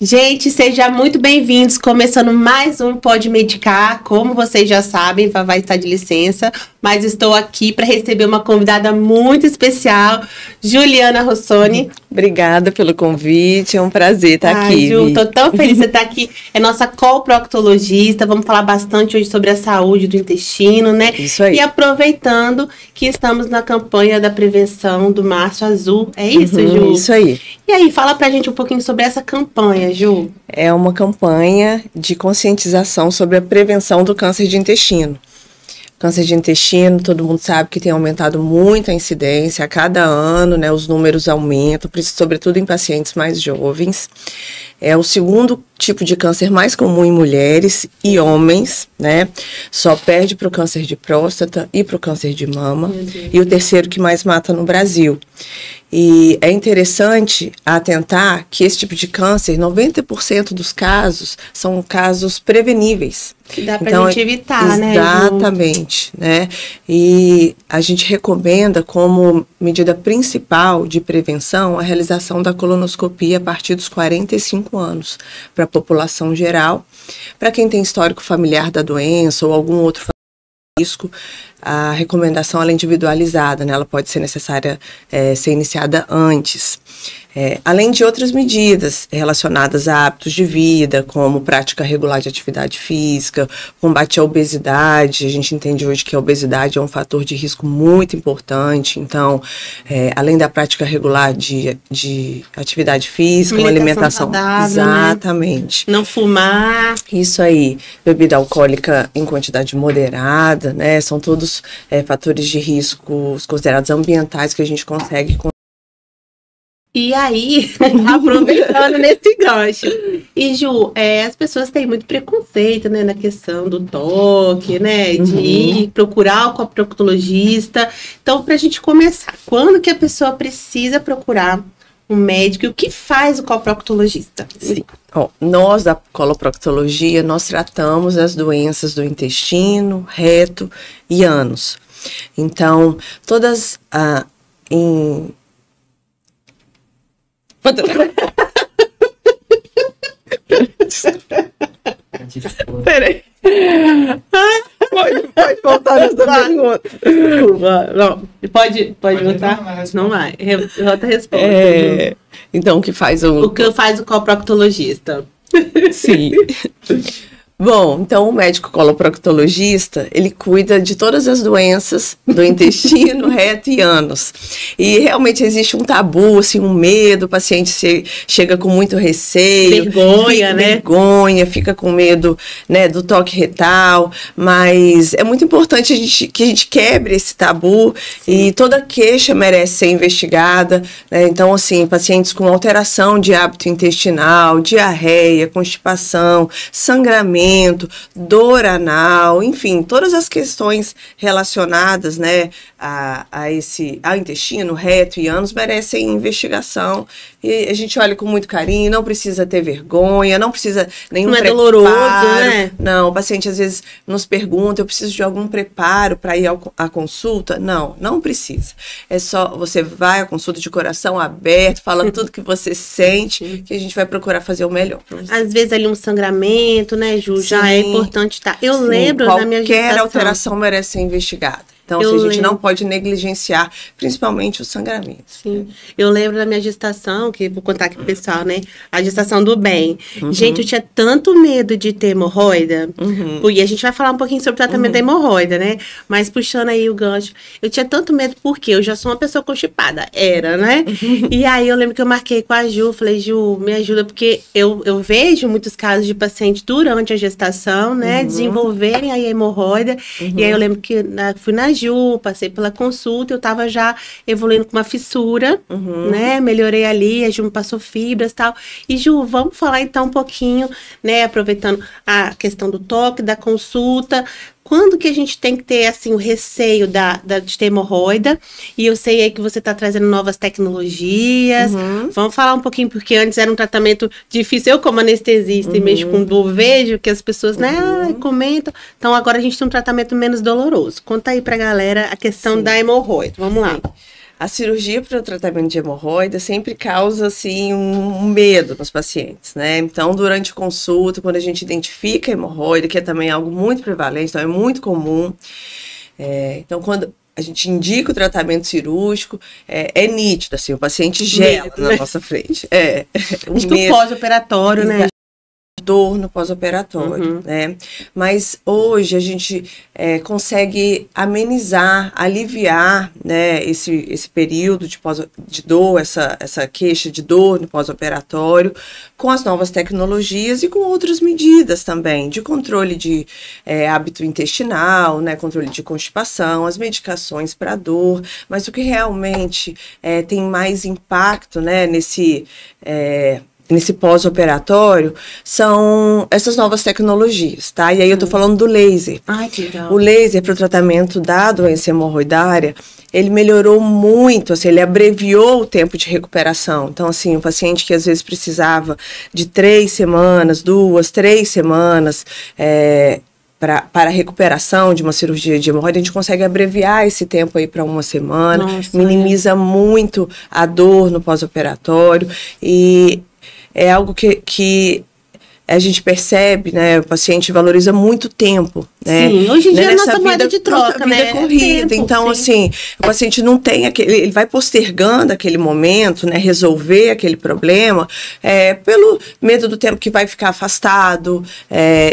Gente, sejam muito bem-vindos. Começando mais um Pode Medicar. Como vocês já sabem, Vavá está de licença, mas estou aqui para receber uma convidada muito especial, Juliana Rossoni. Obrigada pelo convite, é um prazer estar aqui. Ju, estou tão feliz de estar aqui. É nossa coproctologista. Vamos falar bastante hoje sobre a saúde do intestino, né? Isso aí. E aproveitando que estamos na campanha da prevenção do Março Azul. É isso, Ju? Isso aí. E aí, fala pra gente um pouquinho sobre essa campanha, Ju. É uma campanha de conscientização sobre a prevenção do câncer de intestino. Câncer de intestino, todo mundo sabe que tem aumentado muito a incidência a cada ano, né? Os números aumentam, sobretudo em pacientes mais jovens. É o segundo tipo de câncer mais comum em mulheres e homens, né? Só perde para o câncer de próstata e para o câncer de mama. E o terceiro que mais mata no Brasil. E é interessante atentar que esse tipo de câncer, 90% dos casos, são casos preveníveis. Que dá pra gente evitar, né? Exatamente, né? E a gente recomenda como medida principal de prevenção a realização da colonoscopia a partir dos 45 anos para a população geral. Para quem tem histórico familiar da doença ou algum outro risco, a recomendação ela é individualizada, né? Ela pode ser necessária ser iniciada antes. Além de outras medidas relacionadas a hábitos de vida, como prática regular de atividade física, combate à obesidade. A gente entende hoje que a obesidade é um fator de risco muito importante. Então, além da prática regular de atividade física, uma alimentação saudável, exatamente. Né? Não fumar. Isso aí, bebida alcoólica em quantidade moderada, né? São todos fatores de risco considerados ambientais que a gente consegue. E aí, aproveitando nesse gancho. E Ju, as pessoas têm muito preconceito, né, na questão do toque, né, de ir procurar o coproctologista. Então, pra gente começar, quando que a pessoa precisa procurar um médico e o que faz o coproctologista? Sim. Nós da coloproctologia, nós tratamos as doenças do intestino, reto e ânus. Então, todas Peraí. Pode voltar nessa pergunta. Não, pode voltar? Não vai. Volta a resposta. Então, o que faz o que faz o coproctologista? Sim. Bom, então o médico coloproctologista, ele cuida de todas as doenças do intestino, reto e ânus. E realmente existe um tabu, assim, um medo, o paciente chega com muito receio. Vergonha, fica com medo, né, do toque retal. Mas é muito importante que a gente quebre esse tabu. Sim. E toda queixa merece ser investigada, né? Então, assim, pacientes com alteração de hábito intestinal, diarreia, constipação, sangramento, dor anal, enfim, todas as questões relacionadas, né, ao intestino, reto e ânus merecem investigação. E a gente olha com muito carinho, não precisa ter vergonha, não precisa nenhum preparo. Não é doloroso, né? Não, o paciente às vezes nos pergunta, eu preciso de algum preparo para ir à consulta? Não, não precisa. É só, você vai à consulta de coração aberto, fala tudo que você sente, que a gente vai procurar fazer o melhor pra você. Às vezes ali um sangramento, né, Ju? Já é importante estar. Eu lembro da minha gestação. Qualquer alteração merece ser investigada. Então, a gente não pode negligenciar, principalmente o sangramento. Sim. Eu lembro da minha gestação, que vou contar aqui pro pessoal, né? A gestação do bem. Gente, eu tinha tanto medo de ter hemorroida. E a gente vai falar um pouquinho sobre o tratamento da hemorroida, né? Mas puxando aí o gancho. Eu tinha tanto medo porque eu já sou uma pessoa constipada. Era, né? E aí eu lembro que eu marquei com a Ju. Falei, Ju, me ajuda. Porque eu vejo muitos casos de pacientes durante a gestação, né? Desenvolverem a hemorroida. E aí eu lembro que fui na Ju, passei pela consulta, eu tava já evoluindo com uma fissura, né, melhorei ali, a Ju me passou fibras e tal, e Ju, vamos falar então um pouquinho, né, aproveitando a questão do toque, da consulta, quando que a gente tem que ter, assim, o receio de ter hemorroida? E eu sei aí que você está trazendo novas tecnologias. Vamos falar um pouquinho, porque antes era um tratamento difícil. Eu, como anestesista e mexo com dor, vejo que as pessoas, né, comentam. Então, agora a gente tem um tratamento menos doloroso. Conta aí pra galera a questão da hemorroida. Vamos lá. A cirurgia para o tratamento de hemorroida sempre causa, assim, um medo nos pacientes, né? Então, durante a consulta, quando a gente identifica a hemorroida, que é também algo muito prevalente, então é muito comum, então, quando a gente indica o tratamento cirúrgico, é nítido, assim, o paciente gela na nossa frente. Acho que o pós-operatório, né? Dor no pós-operatório, né? Mas hoje a gente consegue amenizar, aliviar, né, esse período de dor, essa queixa de dor no pós-operatório, com as novas tecnologias e com outras medidas também, de controle de hábito intestinal, né, controle de constipação, as medicações para dor, mas o que realmente tem mais impacto, né, nesse pós-operatório, são essas novas tecnologias, tá? E aí eu tô falando do laser. Ai, que legal. O laser para o tratamento da doença hemorroidária, ele melhorou muito, assim, ele abreviou o tempo de recuperação. Então, assim, o paciente que às vezes precisava de 3 semanas, 2, 3 semanas, para a recuperação de uma cirurgia de hemorroida, a gente consegue abreviar esse tempo aí para 1 semana, minimiza muito a dor no pós-operatório e é algo que a gente percebe, né? O paciente valoriza muito tempo, né? Sim, hoje em dia é nossa moeda de troca, né? Vida corrida. Tempo, então, assim, o paciente não tem ele vai postergando aquele momento, né? Resolver aquele problema, pelo medo do tempo que vai ficar afastado,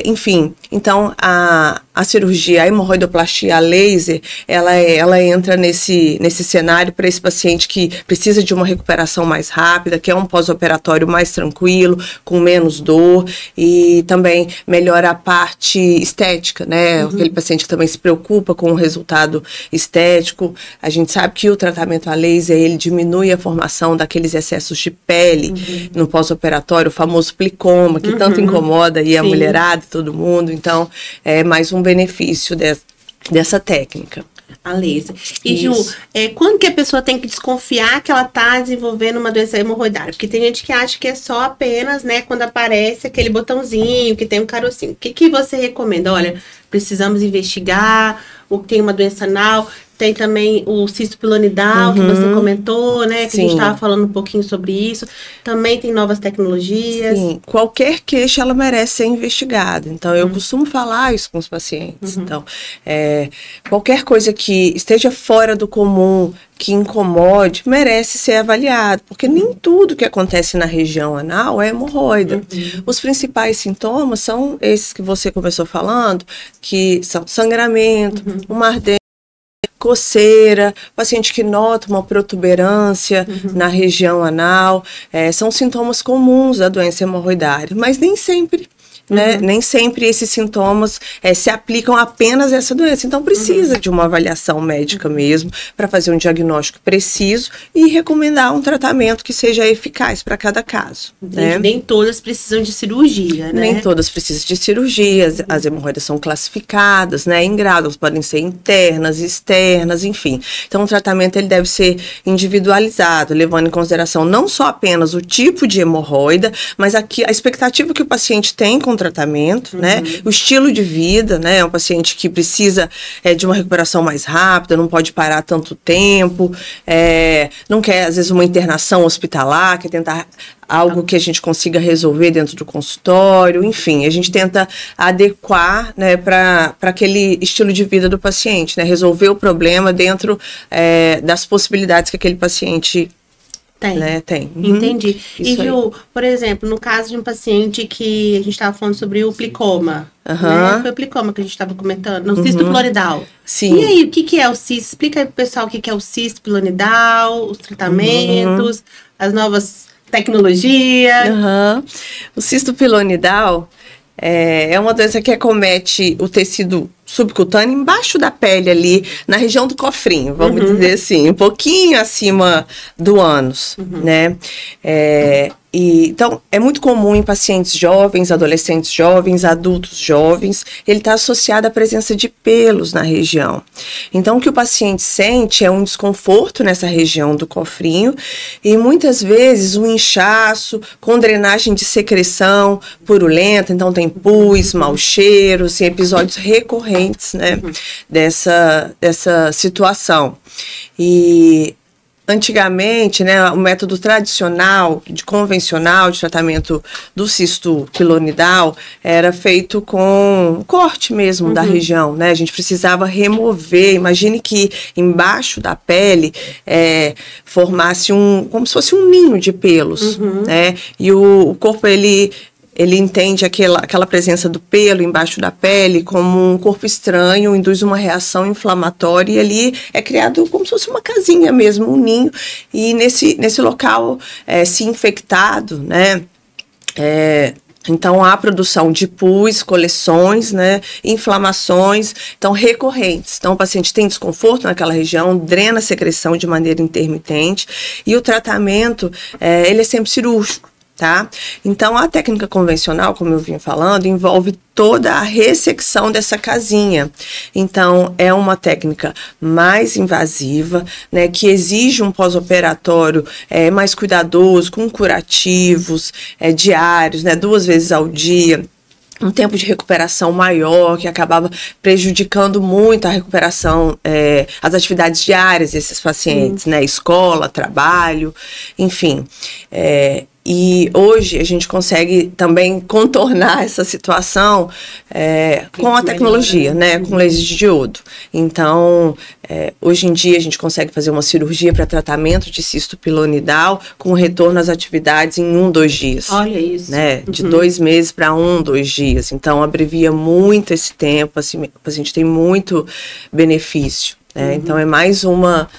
enfim. Então, a cirurgia, a hemorroidoplastia, a laser, ela entra nesse cenário para esse paciente que precisa de uma recuperação mais rápida, que é um pós-operatório mais tranquilo, com menos dor, e também melhora a parte estética, né? Aquele paciente que também se preocupa com o resultado estético. A gente sabe que o tratamento a laser, ele diminui a formação daqueles excessos de pele no pós-operatório, o famoso plicoma, que tanto incomoda aí a mulherada e todo mundo. Então, é mais um benefício dessa técnica. A laser. E, Ju, quando que a pessoa tem que desconfiar que ela está desenvolvendo uma doença hemorroidária? Porque tem gente que acha que é só apenas, né, quando aparece aquele botãozinho, que tem um carocinho. O que você recomenda? Olha, precisamos investigar, ou tem uma doença anal. Tem também o cisto pilonidal, que você comentou, né? Que a gente estava falando um pouquinho sobre isso. Também tem novas tecnologias. Sim, qualquer queixa, ela merece ser investigada. Então, eu costumo falar isso com os pacientes. Então, qualquer coisa que esteja fora do comum, que incomode, merece ser avaliado. Porque nem tudo que acontece na região anal é hemorroida. Os principais sintomas são esses que você começou falando, que são sangramento, uma ardência, coceira, paciente que nota uma protuberância na região anal, são sintomas comuns da doença hemorroidária, mas nem sempre, né? Nem sempre esses sintomas se aplicam apenas a essa doença. Então, precisa de uma avaliação médica mesmo, para fazer um diagnóstico preciso e recomendar um tratamento que seja eficaz para cada caso. Né? Nem todas precisam de cirurgia, né? Nem todas precisam de cirurgia. As hemorroidas são classificadas, né, em graus, podem ser internas, externas, enfim. Então, o tratamento ele deve ser individualizado, levando em consideração não só apenas o tipo de hemorroida, mas a expectativa que o paciente tem com o tratamento, né? O estilo de vida, né? É um paciente que precisa de uma recuperação mais rápida, não pode parar tanto tempo, não quer, às vezes, uma internação hospitalar, quer tentar algo que a gente consiga resolver dentro do consultório, enfim, a gente tenta adequar, né, para aquele estilo de vida do paciente, né? Resolver o problema dentro das possibilidades que aquele paciente tem. Né? Tem. Entendi. E, Ju, por exemplo, no caso de um paciente que a gente estava falando sobre o plicoma, né? Foi o plicoma que a gente estava comentando, no cisto pilonidal. Sim. E aí, o que é o cisto? Explica aí pro pessoal o que é o cisto pilonidal, os tratamentos, as novas tecnologias. O cisto pilonidal é uma doença que acomete o tecido subcutâneo embaixo da pele ali, na região do cofrinho, vamos dizer assim, um pouquinho acima do ânus, né? Então, é muito comum em pacientes jovens, adolescentes jovens, adultos jovens, ele está associado à presença de pelos na região. Então, o que o paciente sente é um desconforto nessa região do cofrinho e muitas vezes um inchaço com drenagem de secreção purulenta, então tem pus, mau cheiros, episódios recorrentes, né, dessa situação. E Antigamente, né, o método tradicional, convencional de tratamento do cisto pilonidal era feito com corte mesmo da região, né? A gente precisava remover. Imagine que embaixo da pele formasse como se fosse um ninho de pelos, né? E o corpo, ele entende aquela presença do pelo embaixo da pele como um corpo estranho, induz uma reação inflamatória e ali é criado como se fosse uma casinha mesmo, um ninho. E nesse local, se infectado, né, então há produção de pus, coleções, né, inflamações, então recorrentes. Então o paciente tem desconforto naquela região, drena a secreção de maneira intermitente e o tratamento, ele é sempre cirúrgico. Tá? Então, a técnica convencional, como eu vinha falando, envolve toda a ressecção dessa casinha. Então, é uma técnica mais invasiva, né, que exige um pós-operatório mais cuidadoso, com curativos diários, né, 2 vezes ao dia. Um tempo de recuperação maior, que acabava prejudicando muito a recuperação, as atividades diárias desses pacientes, né, escola, trabalho, enfim. E hoje a gente consegue também contornar essa situação com a tecnologia, né, com laser de diodo. Então, hoje em dia a gente consegue fazer uma cirurgia para tratamento de cisto pilonidal com retorno às atividades em 1, 2 dias. Olha isso. Né, de 2 meses para 1, 2 dias. Então, abrevia muito esse tempo, assim, o paciente tem muito benefício. Né? Então, é mais uma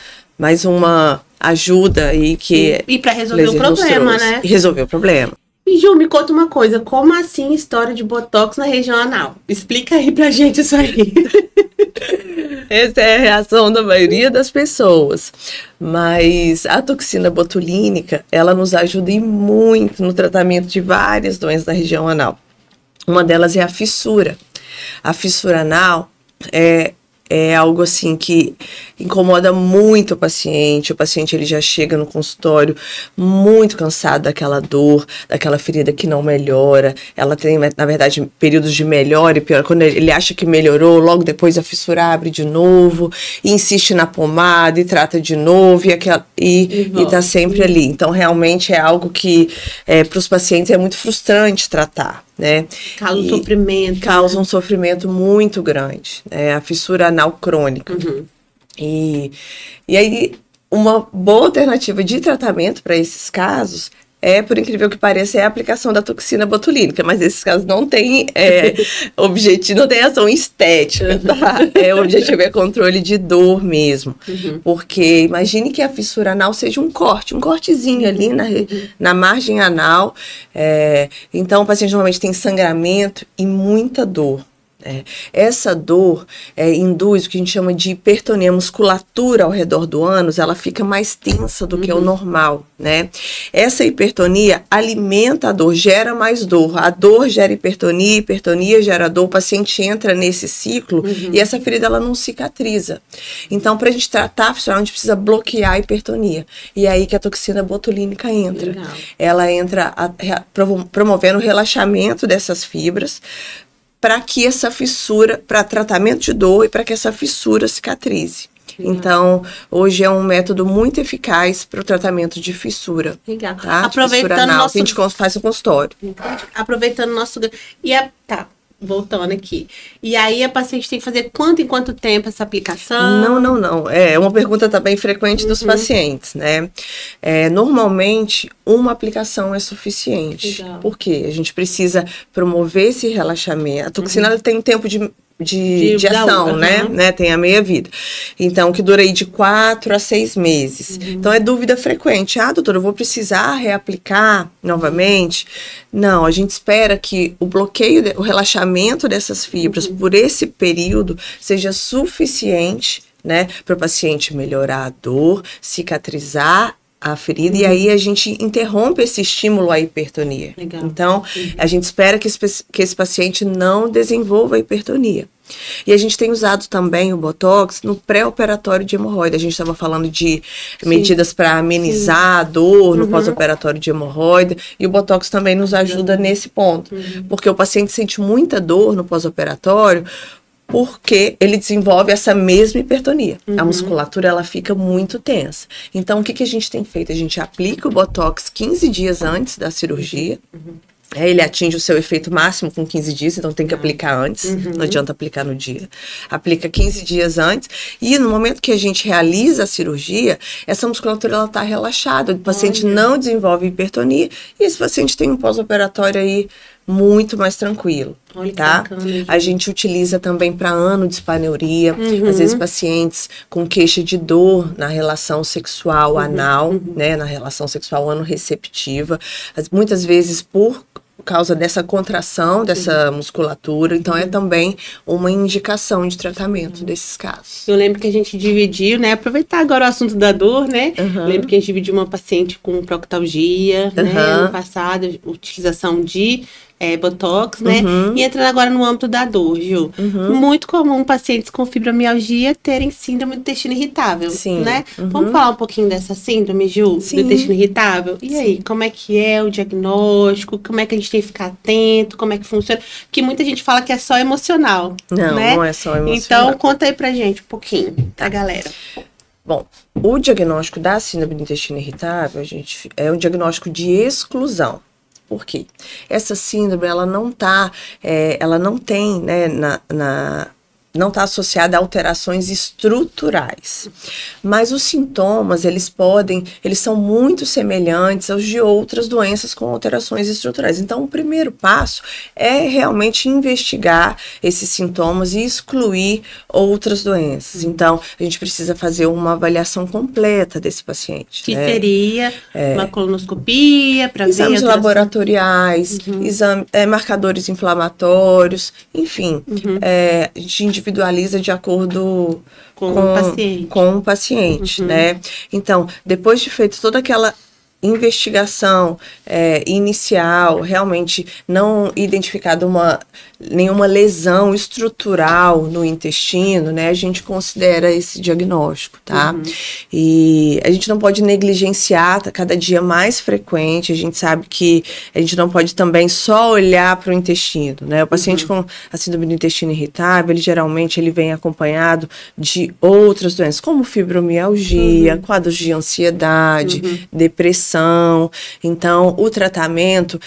ajuda aí que... E para resolver o problema, né? E resolver o problema. E Ju, me conta uma coisa, como assim história de botox na região anal? Explica aí pra gente isso aí. Essa é a reação da maioria das pessoas. Mas a toxina botulínica, ela nos ajuda muito no tratamento de várias doenças da região anal. Uma delas é a fissura. A fissura anal é algo assim que incomoda muito o paciente. O paciente ele já chega no consultório muito cansado daquela dor, daquela ferida que não melhora. Ela tem, na verdade, períodos de melhora e pior. Quando ele acha que melhorou, logo depois a fissura abre de novo, e insiste na pomada e trata de novo e tá sempre ali. Então, realmente é algo que para os pacientes é muito frustrante tratar. Né? Causa um sofrimento. Causa um sofrimento muito grande. A fissura anal crônica. E aí, uma boa alternativa de tratamento para esses casos por incrível que pareça, é a aplicação da toxina botulínica, mas nesses casos não tem objetivo, não tem ação estética, tá? O objetivo é controle de dor mesmo, porque imagine que a fissura anal seja um cortezinho ali na margem anal, então o paciente normalmente tem sangramento e muita dor. Essa dor induz o que a gente chama de hipertonia, a musculatura ao redor do ânus, ela fica mais tensa do que o normal, né? Essa hipertonia alimenta a dor, gera mais dor, a dor gera hipertonia, hipertonia gera dor, o paciente entra nesse ciclo e essa ferida ela não cicatriza. Então, para a gente tratar a fissura, a gente precisa bloquear a hipertonia. E é aí que a toxina botulínica entra. Legal. Ela entra promovendo o relaxamento dessas fibras, para que essa fissura, para tratamento de dor e para que essa fissura cicatrize. Legal. Então, hoje é um método muito eficaz para o tratamento de fissura. Legal. Tá? Aproveitando nosso... que a gente faz no consultório. Aproveitando nosso... Voltando aqui. E aí a paciente tem que fazer em quanto tempo essa aplicação? Não. É uma pergunta também frequente dos pacientes, né? Normalmente, uma aplicação é suficiente. Legal. Porque a gente precisa promover esse relaxamento. A toxina ela tem um tempo de ação, né? Tem a meia-vida. Então, que dura aí de 4 a 6 meses. Então, é dúvida frequente. Doutora, eu vou precisar reaplicar novamente? Não, a gente espera que o bloqueio, o relaxamento dessas fibras por esse período seja suficiente, né? Para o paciente melhorar a dor, cicatrizar a ferida, e aí a gente interrompe esse estímulo à hipertonia. Legal. Então, a gente espera que esse paciente não desenvolva hipertonia. E a gente tem usado também o Botox no pré-operatório de hemorroida. A gente estava falando de medidas para amenizar a dor no pós-operatório de hemorroida, e o Botox também nos ajuda nesse ponto, porque o paciente sente muita dor no pós-operatório porque ele desenvolve essa mesma hipertonia. A musculatura, ela fica muito tensa. Então, o que a gente tem feito? A gente aplica o Botox 15 dias antes da cirurgia. Ele atinge o seu efeito máximo com 15 dias, então tem que aplicar antes, não adianta aplicar no dia. Aplica 15 dias antes, e no momento que a gente realiza a cirurgia, essa musculatura ela está relaxada, o paciente não desenvolve hipertonia, e esse paciente tem um pós-operatório aí muito mais tranquilo, tá? Bacana, a gente utiliza também para anosdispareunia, às vezes pacientes com queixa de dor na relação sexual anal, né, na relação sexual anorreceptiva, muitas vezes por causa dessa contração dessa musculatura, então é também uma indicação de tratamento desses casos. Eu lembro que a gente dividiu, né, aproveitar agora o assunto da dor, né, lembro que a gente dividiu uma paciente com proctalgia, né, ano passado, utilização de Botox, né? E entrando agora no âmbito da dor, Ju. Muito comum pacientes com fibromialgia terem síndrome do intestino irritável, né? Vamos falar um pouquinho dessa síndrome, Ju, do intestino irritável? E aí, como é que é o diagnóstico? Como é que a gente tem que ficar atento? Como é que funciona? Porque muita gente fala que é só emocional, não, né? Não é só emocional. Então, conta aí pra gente um pouquinho, tá, galera? Bom, o diagnóstico da síndrome do intestino irritável, gente, é um diagnóstico de exclusão. Por quê? Essa síndrome, ela não tem, né, não está associada a alterações estruturais. Mas os sintomas, eles são muito semelhantes aos de outras doenças com alterações estruturais. Então, o primeiro passo é realmente investigar esses sintomas e excluir outras doenças. Então, a gente precisa fazer uma avaliação completa desse paciente. Que seria uma colonoscopia para ver exames laboratoriais, marcadores inflamatórios, enfim, a gente individualiza de acordo com o paciente, né? Então, depois de feito toda aquela investigação inicial, realmente não identificada nenhuma lesão estrutural no intestino, né? A gente considera esse diagnóstico, tá? E a gente não pode negligenciar, tá cada dia mais frequente, a gente sabe que a gente não pode também só olhar para o intestino, né? O paciente com a síndrome do intestino irritável, geralmente ele vem acompanhado de outras doenças, como fibromialgia, quadros de ansiedade, depressão. Então, o tratamento,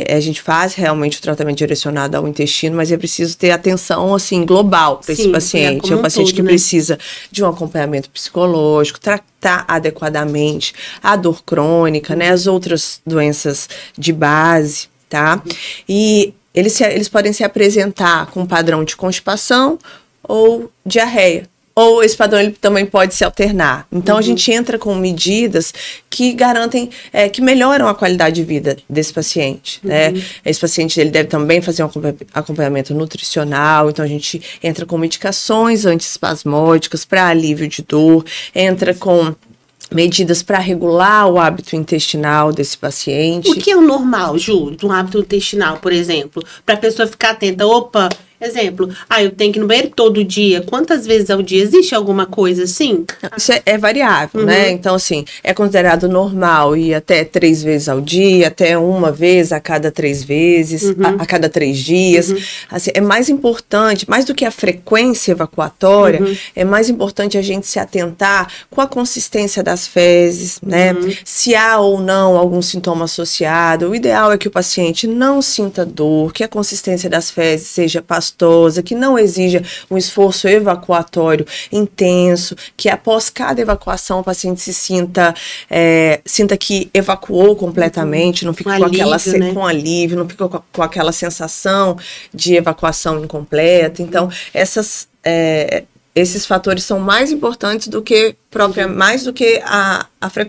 a gente faz realmente o tratamento direcionado ao intestino, mas é preciso ter atenção, assim, global para esse paciente. É um paciente que precisa de um acompanhamento psicológico, tratar adequadamente a dor crônica, né, as outras doenças de base, tá? E eles podem se apresentar com um padrão de constipação ou diarreia. Ou esse padrão ele também pode se alternar. Então, a gente entra com medidas que garantem, que melhoram a qualidade de vida desse paciente, né? Esse paciente ele deve também fazer um acompanhamento nutricional. Então, a gente entra com medicações antiespasmódicas para alívio de dor, entra com medidas para regular o hábito intestinal desse paciente. O que é o normal, Ju, do hábito intestinal, por exemplo? Para a pessoa ficar atenta, opa... Exemplo, eu tenho que ir no banheiro todo dia. Quantas vezes ao dia? Existe alguma coisa assim? Isso é variável, né? Então, assim, é considerado normal ir até 3 vezes ao dia, até uma vez a cada 3 vezes, a cada 3 dias. Assim, é mais importante, mais do que a frequência evacuatória, é mais importante a gente se atentar com a consistência das fezes, né? Se há ou não algum sintoma associado. O ideal é que o paciente não sinta dor, que a consistência das fezes seja pastosa, que não exija um esforço evacuatório intenso, que após cada evacuação o paciente se sinta que evacuou completamente, não fica com alívio, não fica com aquela sensação de evacuação incompleta. Então, esses fatores são mais importantes do que mais do que a frequência.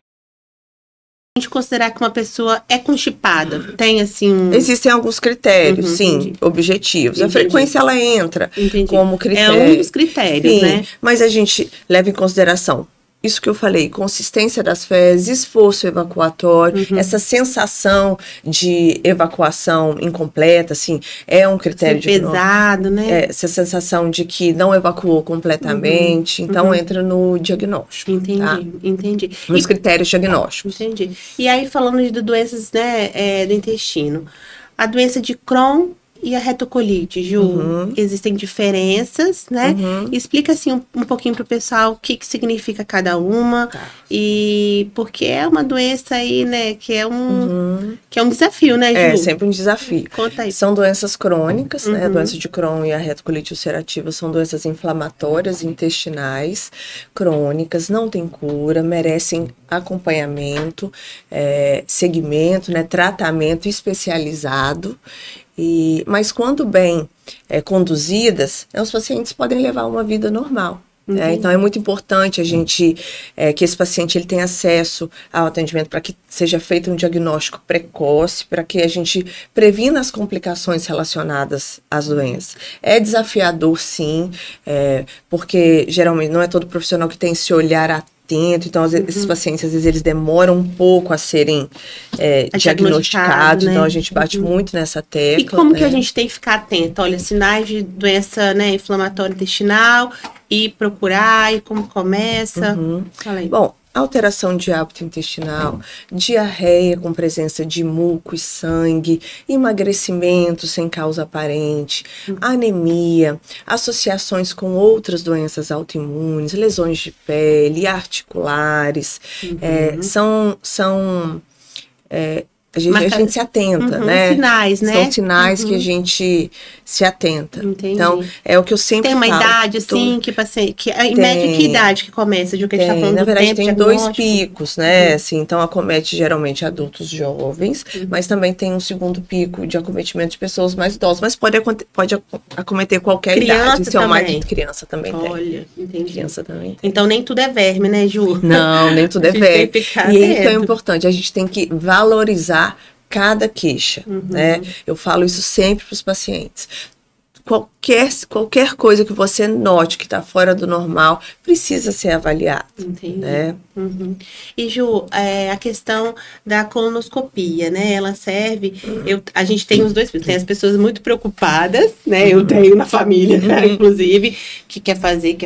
A gente considerar que uma pessoa é constipada, tem assim... Existem alguns critérios, sim, objetivos. A frequência, ela entra como critério. É um dos critérios, né? Mas a gente leva em consideração isso que eu falei, consistência das fezes, esforço evacuatório, essa sensação de evacuação incompleta, assim, é um critério de pesado, né? Essa sensação de que não evacuou completamente, então entra no diagnóstico. Entendi. Nos critérios diagnósticos. Entendi. E aí, falando de doenças, né, do intestino, a doença de Crohn e a retocolite, Ju? Existem diferenças, né? Explica assim um pouquinho pro pessoal o que significa cada uma. Tá. E porque é uma doença aí, né, que é um desafio, né, Ju? É sempre um desafio. Conta aí. São doenças crônicas, né? A doença de Crohn e a retocolite ulcerativa são doenças inflamatórias intestinais crônicas, não tem cura, merecem acompanhamento, segmento, né? Tratamento especializado. Mas quando bem conduzidas, os pacientes podem levar uma vida normal. Então é muito importante a gente que esse paciente ele tenha acesso ao atendimento para que seja feito um diagnóstico precoce, para que a gente previna as complicações relacionadas às doenças. É desafiador, sim, porque geralmente não é todo profissional que tem esse olhar atento, então às vezes, esses pacientes às vezes eles demoram um pouco a serem diagnosticados, né? Então a gente bate muito nessa tecla. E como que a gente tem que ficar atento? Olha, sinais de doença, né, inflamatória intestinal, e procurar, e como começa? Fala aí. Bom, alteração de hábito intestinal, diarreia com presença de muco e sangue, emagrecimento sem causa aparente, anemia, associações com outras doenças autoimunes, lesões de pele, articulares, a gente se atenta, né? Sinais, né? São sinais que a gente se atenta. Entendi. Então, é o que eu sempre falo. Tem uma idade, assim, em média, que idade que começa? De que a gente tá falando na verdade, do tempo, tem 2 picos, né? Assim, então, acomete geralmente adultos jovens, mas também tem um segundo pico de acometimento de pessoas mais idosas. Mas pode acometer qualquer idade. Isso é mais de criança também tem. Olha, entendi. Criança também tem. Então, nem tudo é verme, né, Ju? Não, nem tudo é verme. E isso é atento. importante. A gente tem que valorizar cada queixa, né? Eu falo isso sempre para os pacientes. Qualquer coisa que você note que está fora do normal precisa ser avaliado. Entendi. Né? E Ju, a questão da colonoscopia, né? Ela serve. A gente tem os dois, tem as pessoas muito preocupadas, né? Eu tenho na família, né? Inclusive, que quer fazer.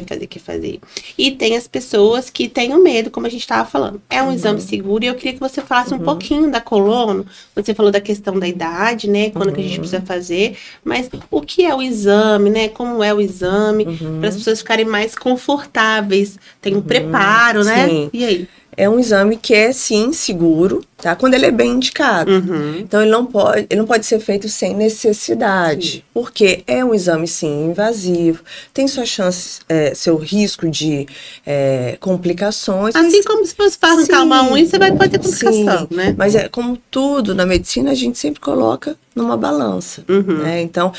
E tem as pessoas que têm o medo, como a gente estava falando. É um exame seguro e eu queria que você falasse um pouquinho da colono. Você falou da questão da idade, né? Quando que a gente precisa fazer, mas o que é o exame, né? Como é o exame, para as pessoas ficarem mais confortáveis. Tem um preparo, né? Sim. E aí? É um exame que é, sim, seguro, tá? Quando ele é bem indicado. Então, ele não pode ser feito sem necessidade. Sim. Porque é um exame, sim, invasivo. Tem sua chance, seu risco de complicações. Assim como se você faz arrancar uma unha, você pode ter complicação, né? Mas como tudo na medicina, a gente sempre coloca numa balança. Né? Então,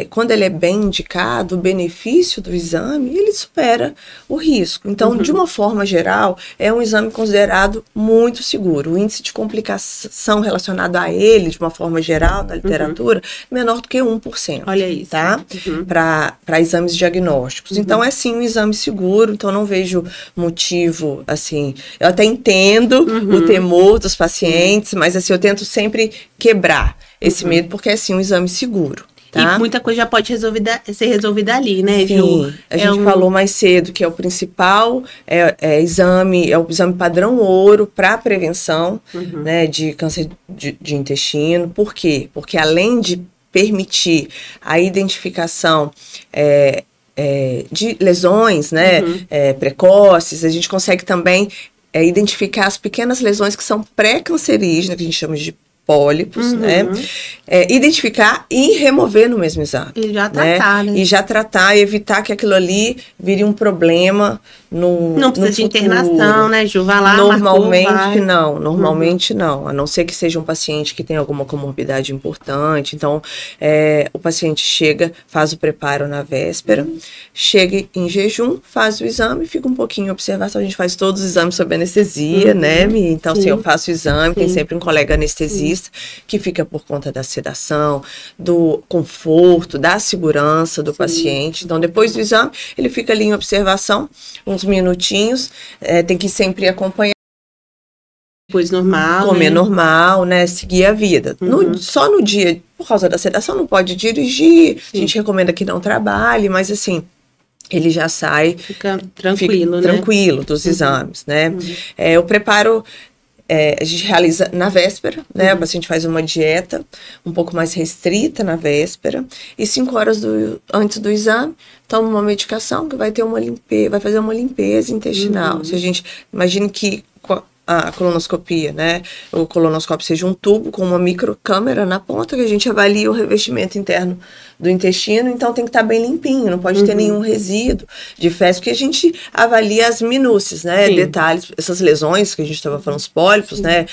quando ele é bem indicado, o benefício do exame, ele supera o risco. Então, de uma forma geral, é um exame considerado muito seguro. O índice de complicação relacionado a ele, de uma forma geral, na literatura, é menor do que 1%. Olha isso. Tá? Para exames diagnósticos. Então, é sim um exame seguro, então não vejo motivo, assim, eu até entendo o temor dos pacientes, mas assim, eu tento sempre quebrar esse medo, porque é sim um exame seguro. Tá? E muita coisa já pode ser resolvida ali, né, Sim, Ju? a gente falou mais cedo que é o principal exame, é o exame padrão ouro para prevenção, né, de câncer de intestino. Por quê? Porque além de permitir a identificação de lesões, né, precoces, a gente consegue também identificar as pequenas lesões que são pré-cancerígenas, que a gente chama de pólipos, né? Identificar e remover no mesmo exame. E já tratar, né? E já tratar, evitar que aquilo ali vire um problema não precisa de internação, né, Ju? Vai lá, normalmente não. A não ser que seja um paciente que tem alguma comorbidade importante. Então, o paciente chega, faz o preparo na véspera, chega em jejum, faz o exame, fica um pouquinho em observação. A gente faz todos os exames sob anestesia, né? Então, se eu faço o exame, tem sempre um colega anestesista que fica por conta da sedação, do conforto, da segurança do paciente. Então, depois do exame, ele fica ali em observação, uns minutinhos, tem que sempre acompanhar. Depois normal, comer normal, né? Seguir a vida. Só no dia, por causa da sedação, não pode dirigir. A gente recomenda que não trabalhe, mas assim, ele já sai... Fica tranquilo, né? Tranquilo dos exames, né? O preparo a gente realiza na véspera, né? O paciente faz uma dieta um pouco mais restrita na véspera e 5 horas antes do exame toma uma medicação que vai ter uma limpeza, vai fazer uma limpeza intestinal. Se a gente imagine que a colonoscopia, né? O colonoscópio seja um tubo com uma microcâmera na ponta que a gente avalia o revestimento interno do intestino, então tem que estar bem limpinho, não pode ter nenhum resíduo de fezes, porque a gente avalia as minúcias, né? Sim. Detalhes, essas lesões que a gente estava falando, os pólipos, né?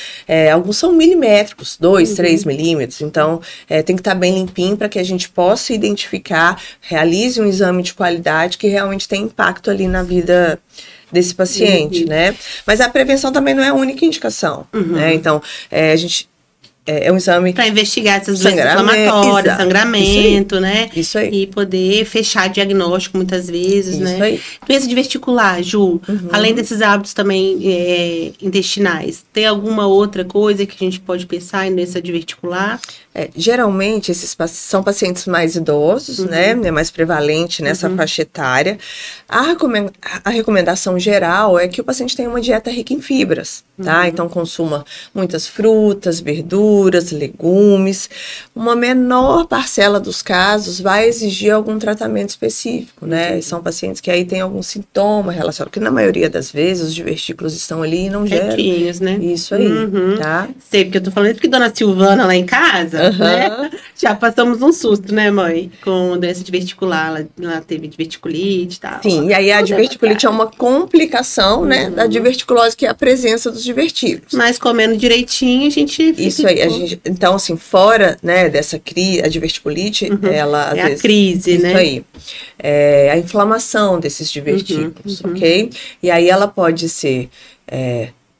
Alguns são milimétricos, 2, 3 milímetros, então tem que estar bem limpinho para que a gente possa identificar, realize um exame de qualidade que realmente tem impacto ali na vida desse paciente, né? Mas a prevenção também não é a única indicação, né? Então, a gente... É um exame... Para investigar essas doenças inflamatórias, sangramento, né? Isso aí. E poder fechar diagnóstico muitas vezes, isso né? Aí. Doença diverticular, Ju, além desses hábitos também intestinais, tem alguma outra coisa que a gente pode pensar em doença diverticular? Geralmente, esses são pacientes mais idosos, né? É mais prevalente nessa faixa etária. A recomendação geral é que o paciente tenha uma dieta rica em fibras, tá? Então, consuma muitas frutas, verduras, legumes. Uma menor parcela dos casos vai exigir algum tratamento específico, né? São pacientes que aí têm algum sintoma relacionado, porque na maioria das vezes os divertículos estão ali e não geram. Retinhos, né? Isso aí, tá? Sei, porque eu tô falando isso porque Dona Silvana lá em casa, né? Já passamos um susto, né, mãe? Com doença diverticular, ela teve diverticulite e tal. Sim, e aí a diverticulite é uma complicação, né, da diverticulose, que é a presença dos divertículos. Mas comendo direitinho, a gente... Isso aí, então assim, fora, né, dessa crise, a diverticulite, ela às vezes... a crise, isso né? Aí, a inflamação desses divertículos, ok? E aí ela pode ser...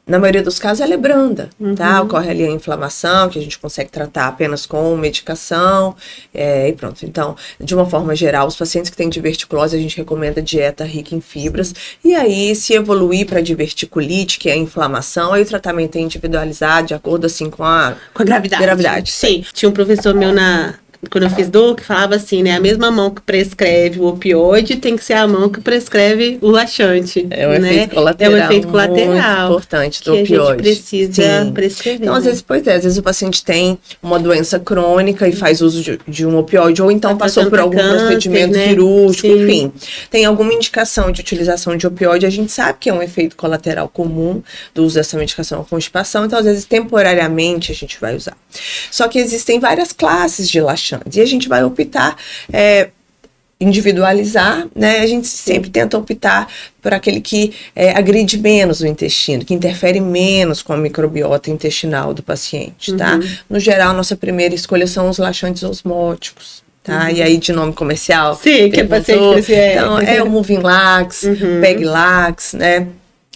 na maioria dos casos, ela é branda, tá? Ocorre ali a inflamação, que a gente consegue tratar apenas com medicação, e pronto. Então, de uma forma geral, os pacientes que têm diverticulose, a gente recomenda dieta rica em fibras. E aí, se evoluir para diverticulite, que é a inflamação, aí o tratamento é individualizado, de acordo, assim, com a gravidade. Sim. Tinha um professor meu quando eu fiz que falava assim, né? A mesma mão que prescreve o opioide tem que ser a mão que prescreve o laxante. É um efeito colateral. É um efeito colateral. Muito importante do opioide. Que a gente precisa prescrever. Então, às vezes, às vezes o paciente tem uma doença crônica e faz uso de um opioide, ou então passou por algum procedimento cirúrgico, enfim. Tem alguma indicação de utilização de opioide, a gente sabe que é um efeito colateral comum do uso dessa medicação, a constipação, então, às vezes, temporariamente a gente vai usar. Só que existem várias classes de laxantes. E a gente vai optar, individualizar, né? A gente sempre tenta optar por aquele que agride menos o intestino, que interfere menos com a microbiota intestinal do paciente, tá? No geral, nossa primeira escolha são os laxantes osmóticos. Tá? E aí, de nome comercial. Sim, que é paciente. Então, é o Movinglax, Peglax, né?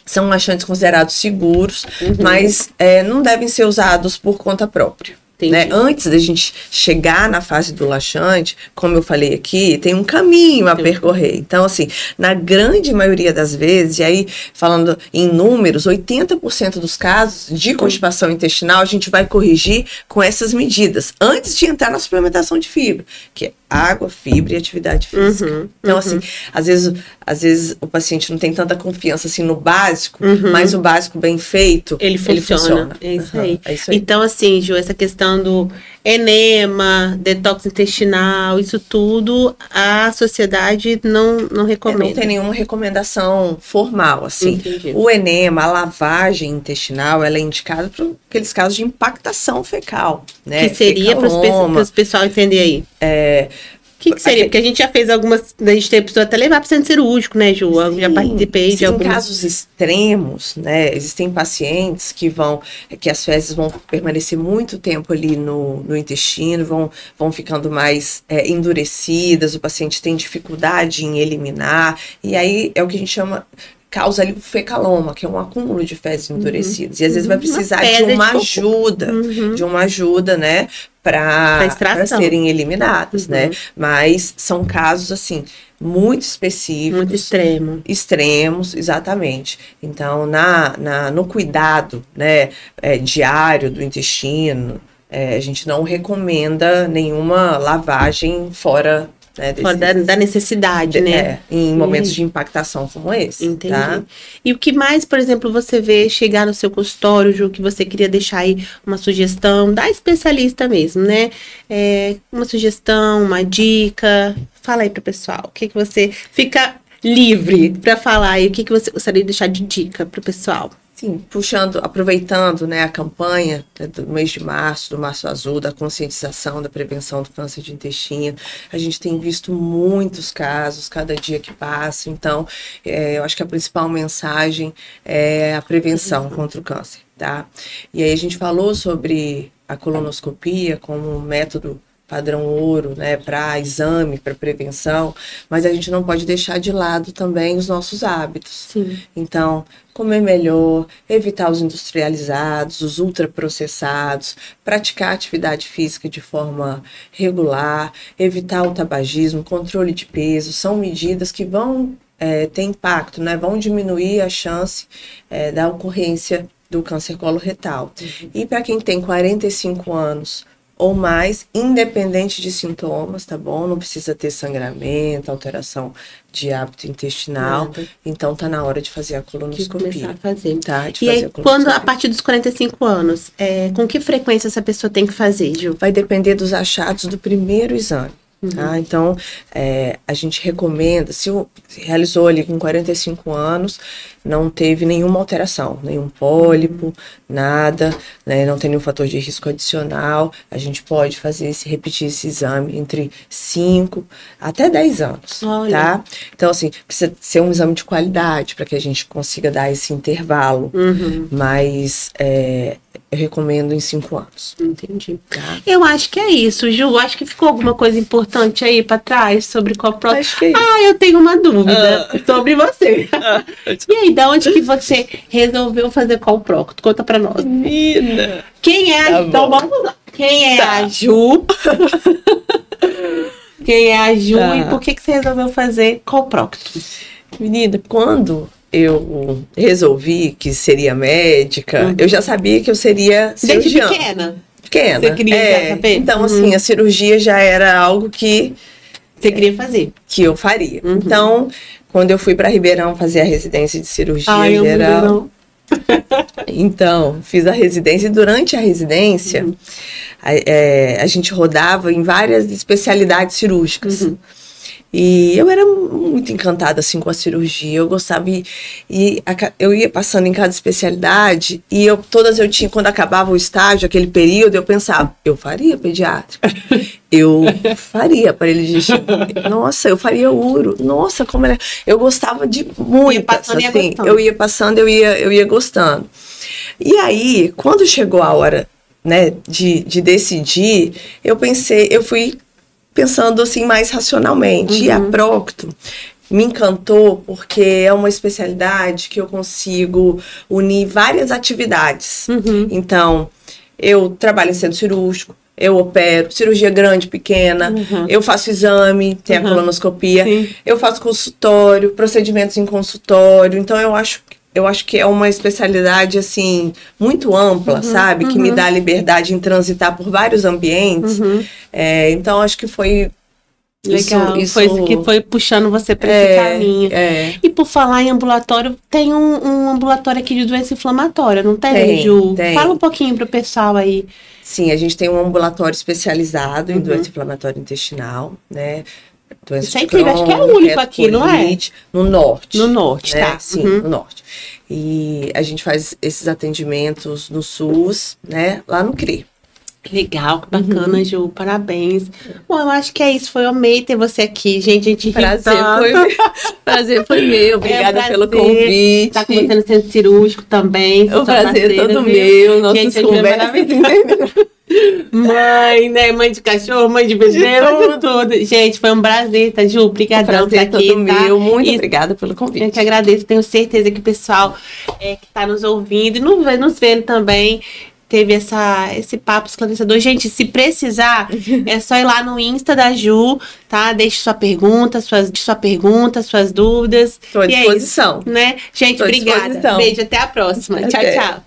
São laxantes considerados seguros, mas não devem ser usados por conta própria. Né? Antes da gente chegar na fase do laxante, como eu falei aqui, tem um caminho a percorrer. Então, assim, na grande maioria das vezes, e aí falando em números, 80% dos casos de constipação intestinal a gente vai corrigir com essas medidas, antes de entrar na suplementação de fibra, que é água, fibra e atividade física. Então, assim, às vezes o paciente não tem tanta confiança assim no básico, mas o básico bem feito, ele funciona. É isso aí. Então, assim, Ju, essa questão do enema, detox intestinal, isso tudo, a sociedade não recomenda. Não tem nenhuma recomendação formal, assim. Entendi. O enema, a lavagem intestinal, ela é indicada para aqueles casos de impactação fecal, né? Que seria, para o pessoal entender aí? O que seria? Porque a gente já fez algumas... A gente precisou até levar para o centro cirúrgico, né, Ju? Eu já participei de alguns... Em casos extremos, né? Existem pacientes que as fezes vão permanecer muito tempo ali no intestino, vão ficando mais endurecidas, o paciente tem dificuldade em eliminar, e aí é o que a gente chama... causa ali o fecaloma, que é um acúmulo de fezes endurecidas. E às vezes vai precisar de uma ajuda, né? Para serem eliminadas, né? Mas são casos, assim, muito específicos. Muito extremos, exatamente. Então, no cuidado, né, diário do intestino, a gente não recomenda nenhuma lavagem fora né? Fora da necessidade, né? Em momentos de impactação como esse. Entendi. Tá? E o que mais, por exemplo, você vê chegar no seu consultório, Ju, que você queria deixar aí uma sugestão da especialista mesmo, né? Uma sugestão, uma dica. Fala aí pro pessoal. O que você fica livre para falar aí? O que você gostaria de deixar de dica pro pessoal? Sim, aproveitando, né, a campanha, né, do mês de março, do Março Azul, da conscientização, da prevenção do câncer de intestino, a gente tem visto muitos casos cada dia que passa, então eu acho que a principal mensagem é a prevenção contra o câncer, tá? E aí a gente falou sobre a colonoscopia como um método padrão ouro, né, para exame, para prevenção, mas a gente não pode deixar de lado também os nossos hábitos. Sim. Então, comer melhor, evitar os industrializados, os ultraprocessados, praticar atividade física de forma regular, evitar o tabagismo, controle de peso, são medidas que vão ter impacto, né, vão diminuir a chance da ocorrência do câncer coloretal. E para quem tem 45 anos ou mais, independente de sintomas, tá bom? Não precisa ter sangramento, alteração de hábito intestinal. Nada. Então tá na hora de fazer a colonoscopia. De começar a fazer. Tá? E aí, a partir dos 45 anos, com que frequência essa pessoa tem que fazer, Gil? Vai depender dos achados do primeiro exame. Tá? Então, a gente recomenda, se realizou ali com 45 anos, não teve nenhuma alteração, nenhum pólipo, nada, né? Não tem nenhum fator de risco adicional, a gente pode repetir esse exame entre 5 até 10 anos, tá? Então, assim, precisa ser um exame de qualidade para que a gente consiga dar esse intervalo, mas eu recomendo em 5 anos. Entendi. Tá? Eu acho que é isso, Ju. Acho que ficou alguma coisa importante aí pra trás sobre qual próximo. Acho que é isso. Eu tenho uma dúvida sobre você. E aí, da onde que você resolveu fazer colprocto? Conta pra nós. Menina! Quem é a Ju? Então vamos lá. Quem é a Ju? Quem é a Ju e por que você resolveu fazer colprocto? Menina, quando eu resolvi que seria médica, eu já sabia que eu seria cirurgiã. Desde pequena? Pequena. Você queria saber? Então, assim, a cirurgia já era algo que você queria fazer. Que eu faria. Então, quando eu fui para Ribeirão fazer a residência de cirurgia geral. Então, fiz a residência e durante a residência a gente rodava em várias especialidades cirúrgicas. E eu era muito encantada, assim, com a cirurgia. Eu gostava eu ia passando em cada especialidade e todas eu tinha, quando acabava o estágio, aquele período, eu pensava, eu faria pediátrica, eu faria aparelho digestivo, nossa, eu faria uro, nossa, como era. Eu gostava de muitas, assim, eu ia passando, eu ia gostando. E aí, quando chegou a hora, né, de decidir, eu fui pensando assim mais racionalmente. E a Procto me encantou porque é uma especialidade que eu consigo unir várias atividades. Então, eu trabalho em centro cirúrgico, eu opero, cirurgia grande, pequena, eu faço exame, tem a colonoscopia, eu faço consultório, procedimentos em consultório. Então, eu acho que é uma especialidade, assim, muito ampla, sabe? Que me dá liberdade em transitar por vários ambientes. Então, acho que foi... Legal, isso que foi puxando você para esse caminho. E por falar em ambulatório, tem um ambulatório aqui de doença inflamatória, não tem, Ju? Tem. Fala um pouquinho pro pessoal aí. Sim, a gente tem um ambulatório especializado em doença inflamatória intestinal, né? Isso é incrível, acho que é o único aqui, não é? No norte. No norte, né? tá. Sim, no norte. E a gente faz esses atendimentos no SUS, né? Lá no CRI. Legal, que bacana, Ju, parabéns. Bom, eu acho que é isso, eu amei ter você aqui, gente, a gente prazer foi meu, obrigada pelo convite. Tá com você no centro cirúrgico também. O prazer todo meu, nossas conversas. Mãe, né, mãe de cachorro, mãe de bezerro, tudo. Gente, foi um prazer, tá, Ju? Obrigadão por aqui, todo meu, muito obrigada pelo convite. Eu que agradeço, tenho certeza que o pessoal que tá nos ouvindo e nos vendo também teve esse papo esclarecedor. Gente, se precisar, é só ir lá no Insta da Ju, tá? Deixe sua pergunta, suas dúvidas. Estou à disposição. É isso, né? Gente, obrigada. Beijo, até a próxima. Tchau, tchau.